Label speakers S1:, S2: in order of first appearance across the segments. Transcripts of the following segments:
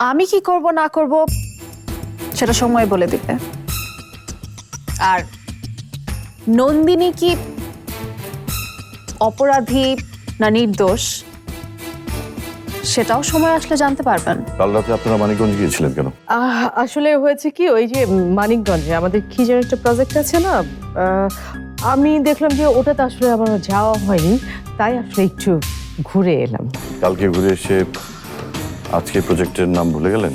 S1: আমি কি করব না করব সেটা সময় বলে দিবে। আর নন্দিনী কি অপরাধী না নির্দোষ সেটাও সময় আসলে জানতে পারবেন।
S2: কাল রাতে আপনারা মানিকগঞ্জ গিয়েছিলেন কেন?
S3: আসলে হয়েছে কি, ওই যে মানিকগঞ্জে আমাদের কি যেন একটা প্রজেক্ট আছে না, আমি দেখলাম যে ওটাতে আসলে আমার যাওয়া হয়নি, তাই আসলে একটু ঘুরে এলাম।
S2: কালকে ঘুরে এসে আজকে প্রজেক্টের নাম ভুলে গেলেন?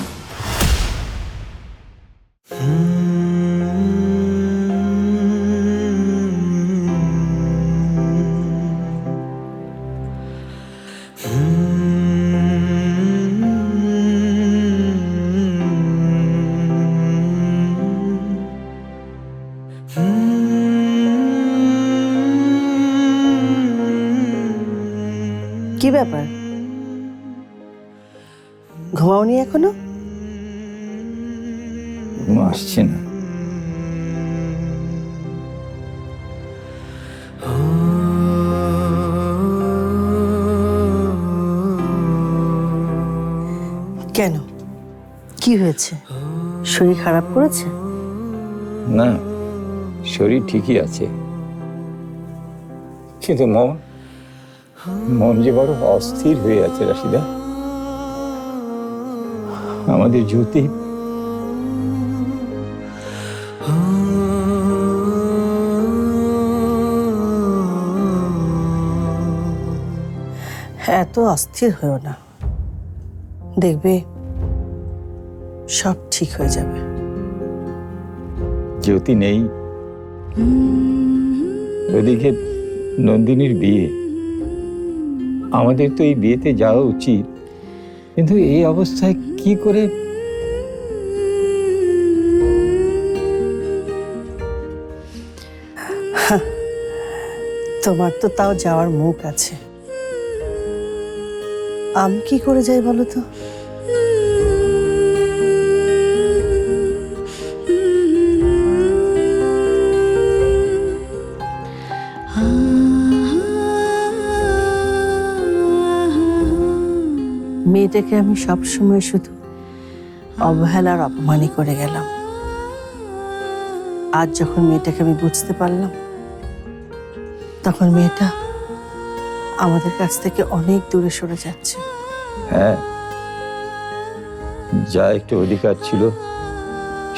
S4: কি ব্যাপার, ঘুমাওনি এখনো?
S5: আসছে না।
S4: কেন, কি হয়েছে? শরীর খারাপ করেছে?
S5: না, শরীর ঠিকই আছে, কিন্তু মন যে বড় অস্থির হয়ে আছে রাশিদা। আমাদের জ্যোতি
S4: এত অস্থির হয়েও না, দেখবে সব ঠিক হয়ে যাবে।
S5: জ্যোতি নেই, ওদিকে নন্দিনীর বিয়ে। আমাদের তো এই বিয়েতে যাওয়া উচিত, কিন্তু এই অবস্থায় কি করে?
S4: তোমার তো তাও যাওয়ার মুখ আছে, আমি কি করে যাই বলো তো? মেয়েটাকে আমি সবসময় শুধু অবহেলার অপমানই করে গেলাম। আজ যখন মেয়েটাকে আমি বুঝতে পারলাম, তখন মেয়েটা আমাদের কাছ থেকে অনেক দূরে সরে যাচ্ছে।
S5: হ্যাঁ, যা একটু অধিকার ছিল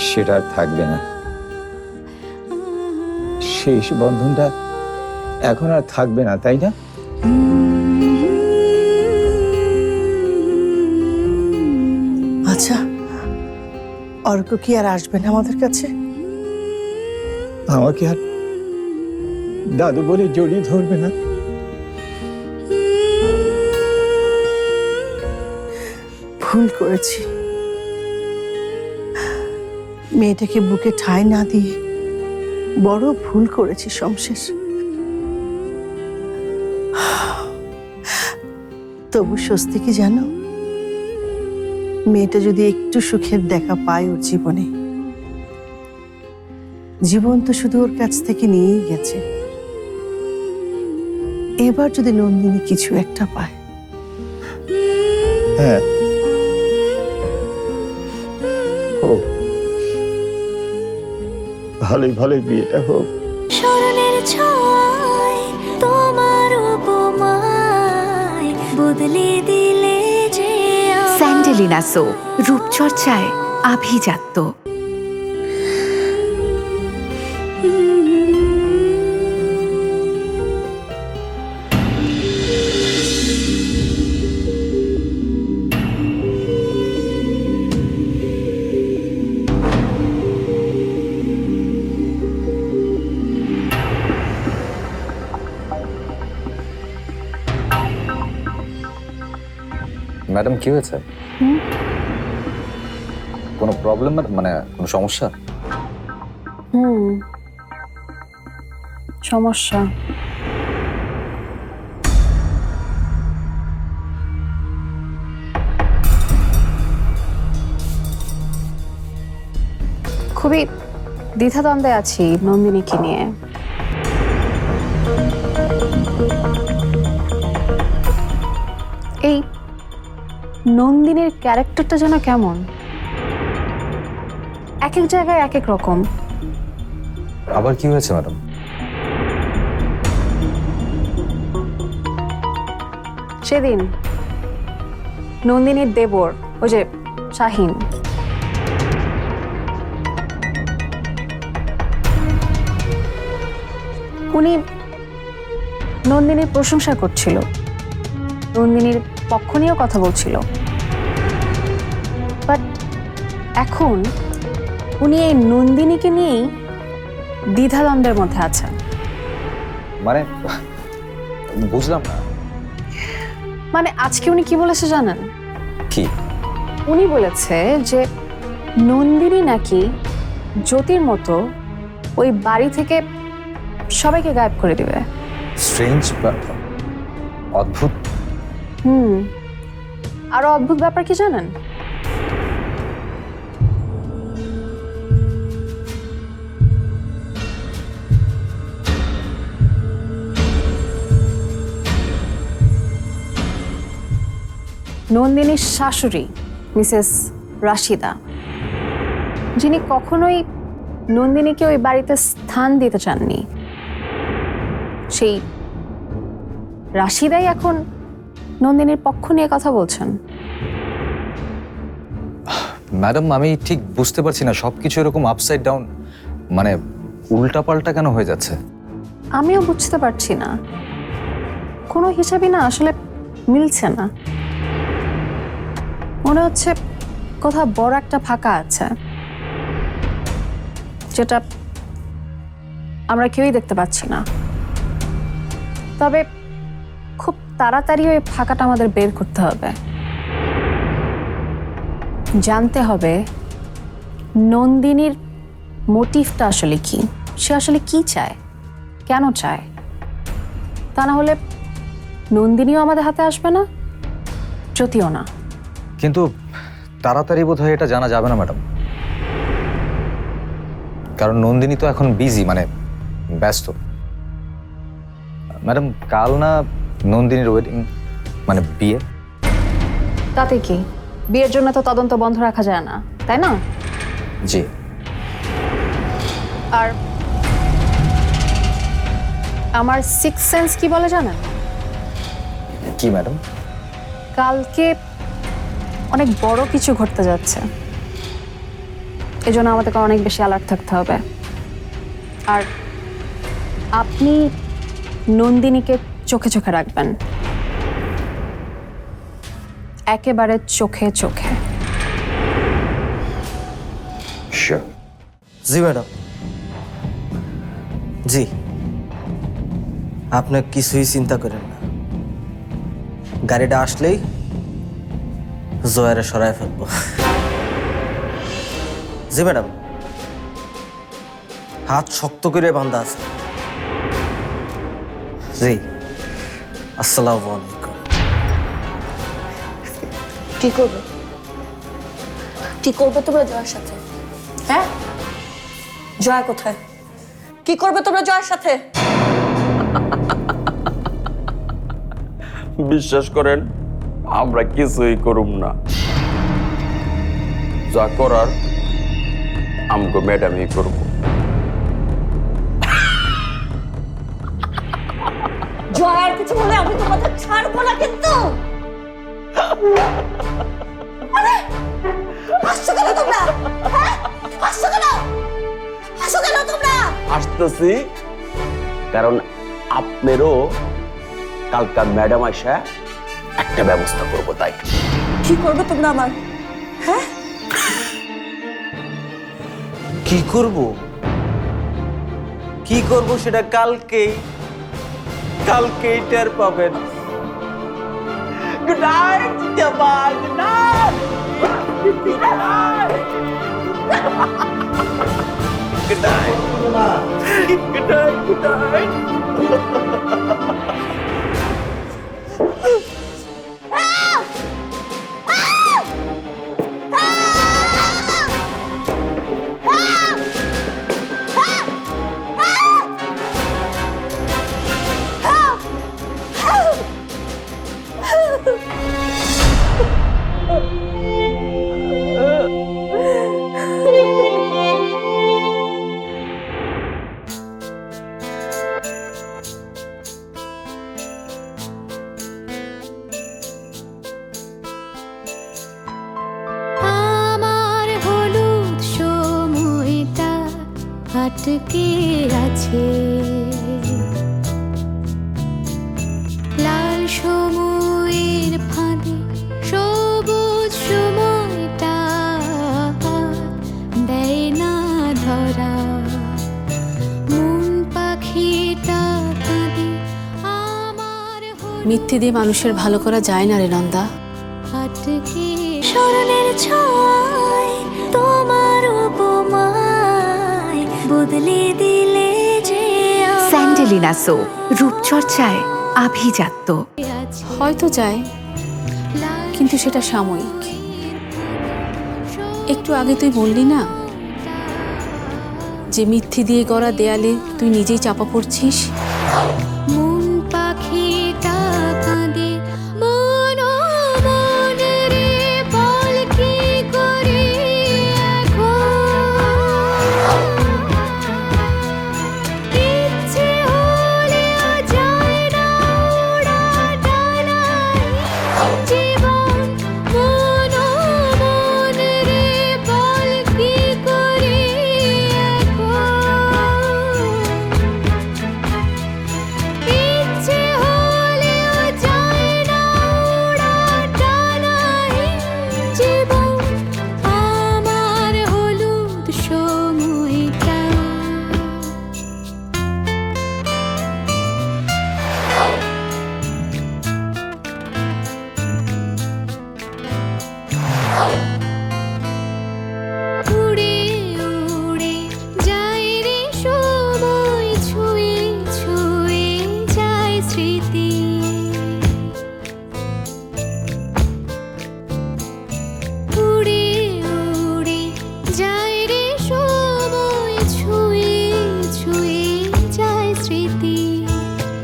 S5: সেটা আর থাকবে না। শেষ বন্ধনটা এখন আর থাকবে না, তাই না?
S4: আচ্ছা, অর্ক কি আর আসবে না আমাদের কাছে?
S5: আমাকে আর দাদু বলে জড়িয়ে ধরবে না?
S4: ভুল করেছি, মেয়েটাকে বুকে ঠাঁই না দিয়ে বড় ভুল করেছি শমশের। তবু স্বস্তি কি জানো, মেয়েটা যদি একটু সুখের দেখা পায় ওর জীবনে, জীবন তো শুধু ওর কাছ থেকে নিয়েই গেছে, এবার যদি নন্দিনী কিছু একটা পায়।
S5: হ্যাঁ, হোক, ভালোই ভালোই বিয়েটা হোক।
S6: স্মরণের ছয় তোমার উপমায় বদলে দিলে যে
S7: স্যান্ডেলিনা সো, রূপচর্চায় আভিজাত্য।
S8: ম্যাডাম, কি হয়েছে? কোনো প্রবলেম, মানে কোনো সমস্যা?
S1: সমস্যা খুবই দ্বিধাদ্বন্দ্বে আছি নন্দিনীকে নিয়ে। এই নন্দিনীর ক্যারেক্টারটা যেন কেমন, এক এক জায়গায় এক এক রকম।
S8: আবার কি হয়েছে ম্যাডাম?
S1: সেদিন নন্দিনীর দেবর ওই যে শাহিন, উনি নন্দিনীর প্রশংসা করছিল, নন্দিনীর পক্ষ নিয়েও কথা বলছিল, বাট এখন উনি এই নন্দিনীকে নিয়েই দ্বিধাদ্বন্দ্বের মধ্যে আছেন।
S8: মানে বুঝলাম না।
S1: মানে আজকে উনি কি বলেছে জানেন?
S8: কি?
S1: উনি বলেছে যে নন্দিনী নাকি জ্যোতির মতো ওই বাড়ি থেকে সবাইকে গায়েব করে দিবে।
S8: স্ট্রেঞ্জ, অদ্ভুত।
S1: আরো অদ্ভুত ব্যাপার কি জানেন? নন্দিনীর শাশুড়ি মিসেস রাশিদা, যিনি কখনোই নন্দিনীকে ওই বাড়িতে স্থান দিতে চাননি, সেই রাশিদাই এখন নন্দিনীর পক্ষ নিয়ে কথা বলছেন।
S8: ম্যাডাম আমি ঠিক বুঝতে পারছি না, সবকিছু এরকম আপসাইড ডাউন, মানে উল্টাপাল্টা কেন হয়ে যাচ্ছে?
S1: আমিও বুঝতে পারছি না, কোনো হিসাবই না আসলে মিলছে না। মনে হচ্ছে কোথাও বড় একটা ফাঁকা আছে, যেটা আমরা কেউই দেখতে পাচ্ছি না। তবে খুব তাড়াতাড়ি ওই ফাঁকাটা আমাদের বের করতে হবে। জানতে হবে নন্দিনীর মোটিভটা আসলে কি, সে আসলে কি চায়, কেন চায়। তা না হলে নন্দিনীও আমাদের হাতে আসবে না, জ্যোতিও না।
S8: কিন্তু তাড়াতাড়ি বোধহয় এটা জানা যাবে না ম্যাডাম, কারণ নন্দিনী তো এখন বিজি, মানে ব্যস্ত। ম্যাডাম কাল না নন্দিনীর ওয়েডিং, মানে বিয়ে।
S1: তাতে কি, বিয়ের জন্য তো তদন্ত বন্ধ রাখা যায় না, তাই না?
S8: জি।
S1: আর আমার সিক্স সেন্স কি বলে জানেন?
S8: কি ম্যাডাম?
S1: কালকে অনেক বড় কিছু ঘটতে যাচ্ছে, এজন্য আমাদেরকে অনেক বেশি অ্যালার্ট থাকতে হবে। আর আপনি নন্দিনীকে চোখে চোখে রাখবেন, একেবারে চোখে চোখে।
S8: শিওর।
S9: জি ম্যাডাম, জি। আপনার কিছুই চিন্তা করেন না, গাড়িটা আসলেই জয়ারে সরায় ফেলবো। জি ম্যাডাম, হাত শক্ত করে বাঁধা আছে। জি, আসসালামু আলাইকুম।
S10: কি করবে, কি করবে তোমরা জয়ের সাথে? হ্যাঁ, জয়া কোথায়? কি করবে তোমরা জয়ের সাথে?
S2: বিশ্বাস করেন আমরা কিছুই করুম না, যা করার আমগো ম্যাডামই করবো।
S10: জয়ার কিছু বলে আমি তোমাদের ছাড়বো না কিন্তু। আরে হাসছো কেন তোমরা? হ্যাঁ, হাসছো কেন? হাসো কেন তোমরা?
S11: আসতেছি কারণ আপনারও কালকার ম্যাডাম আসা একটা ব্যবস্থা করবো, তাই।
S10: কি করবে তোমরা আমার? হ্যাঁ,
S9: কি করব, কি করব সেটা কালকেই টের পাবেন। গুড নাইট জিজামা, good night. Good night, good night, good night, good night.
S6: আটকে আছে লাল সময়ের ফাঁদে সবুজ সময়টা দেয় না ধরা মন পাখিটা কাঁদে আমার
S1: মিথ্যে দিয়ে মানুষের ভালো করা যায় না রে নন্দা।
S6: আটকে স্মরণের ছয় তোমার উপমায় বদলে দিলে যে
S7: স্যান্ডেলিনা সো রূপচর্চায় আভিজাত্য।
S1: হয়তো যায়, কিন্তু সেটা সাময়িক। একটু আগে তুই বললি না যে মিথ্যে দিয়ে গড়া দেয়ালে তুই নিজেই চাপা পড়ছিস।
S6: মন পাখিটা কাঁদে মন মন রে বল কি করে ইচ্ছে হলে যায় না ওরা ডানায় জীবন মন মন রে বল কি করে ইচ্ছে হলেও যায় না ওরা ডানায় জীবন আমার হলুদ সময়টা উড়ে উড়ে যায় রে সময় ছুঁয়ে ছুঁয়ে যায় স্মৃতি উড়ে উড়ে যায় রে সময় ছুঁয়ে ছুঁয়ে যায় স্মৃতি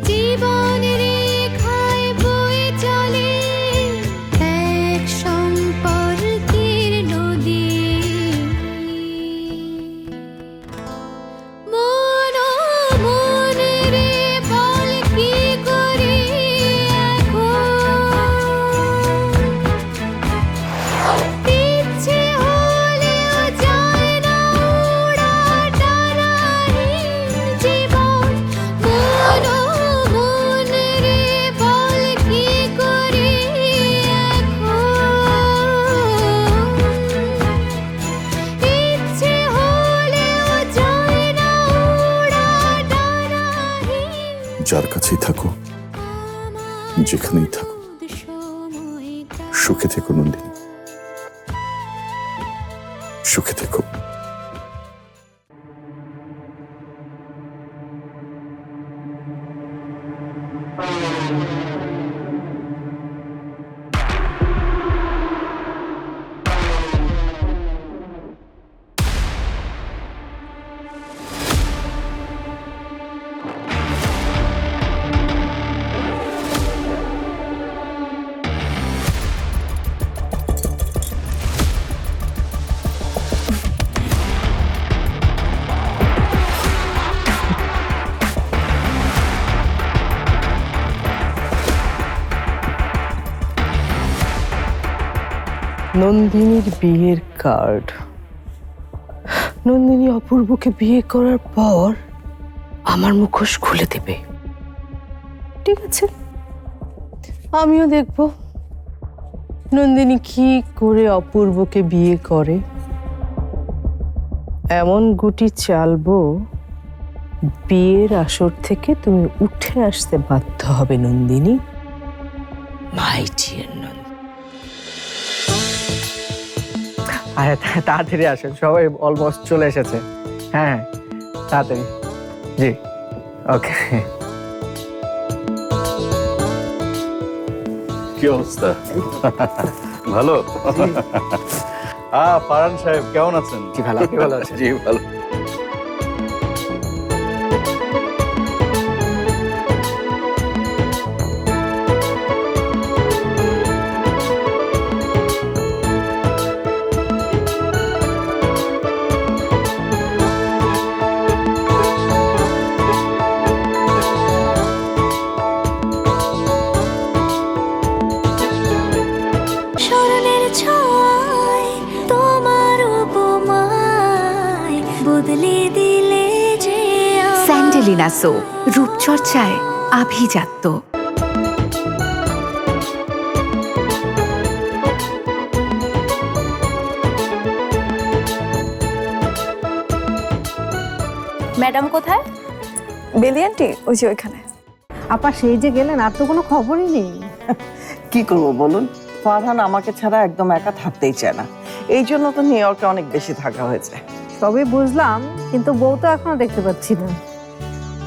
S6: জীবন রেখায় বয়ে চলে এক সম্পর্কের নদী মন মন রে বল কি করে ইচ্ছে হলেও যায় না ওরা ডানায় জীবন মন মন রে বল কি করে ইচ্ছে হলেও যায় না ওরা ডানায়
S2: যার কাছেই থাকো, যেখানেই থাকো, সুখে থেকো নন্দিনী, সুখে থেকো।
S3: নন্দিনীর বিয়ের কার্ড। নন্দিনী অপূর্বকে বিয়ে করার পর আমার মুখোশ খুলে দেবে। ঠিক আছে, আমিও দেখব নন্দিনী কি করে অপূর্বকে বিয়ে করে। এমন গুটি চালবো বিয়ের আসর থেকে তুমি উঠে আসতে বাধ্য হবে নন্দিনী, মাই ডিয়ার নন্দিনী।
S9: আরে তাড়াতাড়ি আসেন, সবাই অলমোস্ট চলে এসেছে। হ্যাঁ তাড়াতাড়ি, জি ওকে।
S2: কি অবস্থা? ভালো? ফারহান সাহেব কেমন আছেন?
S9: জি ভালো, আপনি ভালো আছেন?
S2: জি ভালো।
S6: স্মরণের ছয় তোমার উপমায়
S7: স্যান্ডেলিনা সো রূপচর্চায় আভিজাত্য।
S10: ম্যাডাম কোথায়? বেলি আন্টি ওই যে ওইখানে।
S4: আপা সেই যে গেলেন, আর তো কোনো খবরই নেই।
S12: কি করবো বলুন, ফারহান আমাকে ছাড়া একদম একা থাকতেই চায় না, এই জন্য তো নিউ ইয়র্কে অনেক বেশি থাকা হয়েছে।
S4: তবে বুঝলাম, কিন্তু বউ তো এখনো দেখতে পাচ্ছি না।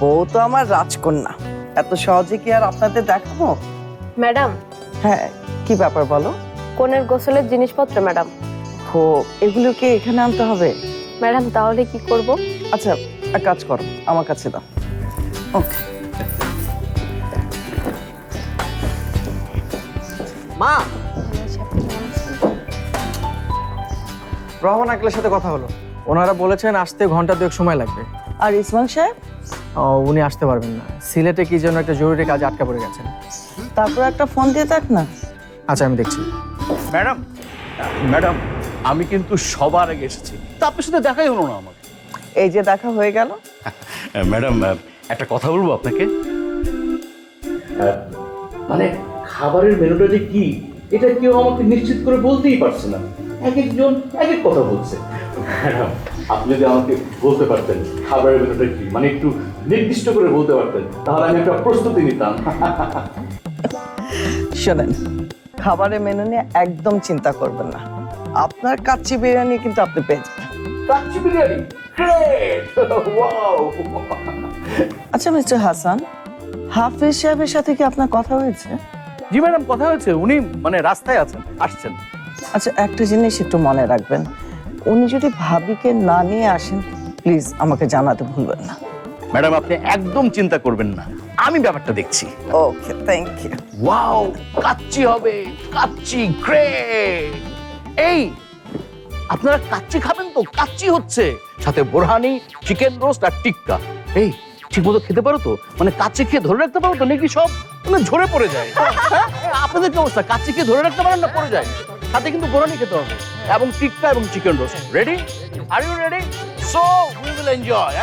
S12: বউ তো আমার রাজকন্যা, এত সহজে কি আর আপনাদের দেখাবো?
S10: ম্যাডাম,
S12: হ্যাঁ, কি ব্যাপার বলো?
S10: কোনের গোসলের জিনিসপত্র ম্যাডাম।
S12: ও, এগুলো কি এখানে আনতে হবে?
S10: ম্যাডাম তাহলে কি করব?
S12: আচ্ছা, এক কাজ করো, আমার কাছে দাও। ওকে।
S9: মা, রহমান আঙ্কেলের সাথে কথা হলো, ওনারা বলেছেন আসতে ঘন্টা 2 সময় লাগবে।
S12: আর ইসমাইল সাহেব?
S9: উনি আসতে পারবেন না, সিলেটে কি জন্য একটা জরুরি কাজে আটকা পড়ে গেছেন।
S12: তারপর একটা ফোন দিয়ে দেখ না।
S9: আচ্ছা, আমি দেখছি।
S11: ম্যাডাম, ম্যাডাম, আমি কিন্তু সবার আগে এসেছি, তা আপনার সাথে দেখাই হলো না আমার।
S12: এই যে দেখা হয়ে গেল।
S11: ম্যাডাম, একটা কথা বলবো আপনাকে। মানে খাবারের মেনুটা যে কি, এটা কেউ আমাকে নিশ্চিত করে বলতেই পারছে না, এক একজন এক এক কথা বলছে। ম্যাডাম, আপনি যদি আমাকে বলতে পারতেন খাবারের মেনুটা কি, মানে একটু নির্দিষ্ট করে বলতে পারতেন, তাহলে আমি একটা প্রস্তুতি নিতাম।
S12: শোনেন, খাবারের মেনু নিয়ে একদম চিন্তা করবেন না, আপনার কাচ্চি বিরিয়ানি কিন্তু আপনি পেয়ে যাবেন।
S11: Kacchi biryani, great, wow.
S12: আচ্ছা মিস্টার হাসান, হাফিজ সাহেবের সাথে কি আপনার কথা হয়েছে?
S11: জি ম্যাডাম, কথা হয়েছে, উনি মানে রাস্তায় আছেন, আসছেন।
S12: আচ্ছা, একটা জিনিস একটু মনে রাখবেন, উনি যদি ভাবিকে না নিয়ে আসেন, প্লিজ আমাকে জানাতে ভুলবেন না।
S11: ম্যাডাম, আপনি একদম চিন্তা করবেন না, আমি ব্যাপারটা দেখছি।
S12: ওকে, থ্যাংক ইউ।
S11: ওয়াও, কাচ্চি হবে, কাচ্চি, গ্রেট। এই আপনারা কাচ্চি খাবেন তো? কাচ্চি হচ্ছে, সাথে বোরহানি, চিকেন রোস্ট আর টিক্কা। এই ঠিক মতো খেতে পারো তো? মানে কাচ্চি খেয়ে ধরে রাখতে পারো তো, নাকি সব মানে ঝরে পড়ে যায়? হ্যাঁ? আপনাদের কি অবস্থা? কাচ্চি খেয়ে ধরে রাখতে পারেন না, পড়ে যায়? সাথে কিন্তু বোরহানি খেতে হবে, এবং টিক্কা এবং chicken roast. Ready? Are you ready? So we will enjoy.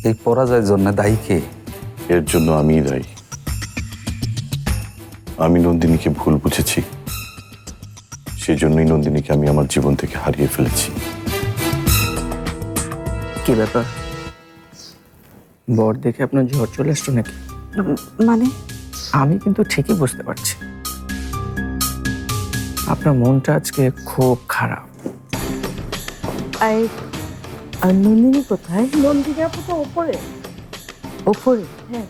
S8: এই পরাজয়ের জন্য দায়ী কে?
S2: এর জন্য আমিই দায়ী। আমি নন্দিনীকে ভুল বুঝেছি, সেই জন্যই নন্দিনীকে আমি আমার জীবন থেকে হারিয়ে ফেলেছি।
S9: কি ব্যাপার, বর দেখে আপনার ঝড় চলে আসতো নাকি?
S4: মানে
S9: আমি কিন্তু ঠিকই বুঝতে পারছি, আপনার মনটা আজকে খুব খারাপ।
S4: আর নন্দিনী কোথায়? নন্দিনী আপু তো ওপরে। ওপরে? হ্যাঁ।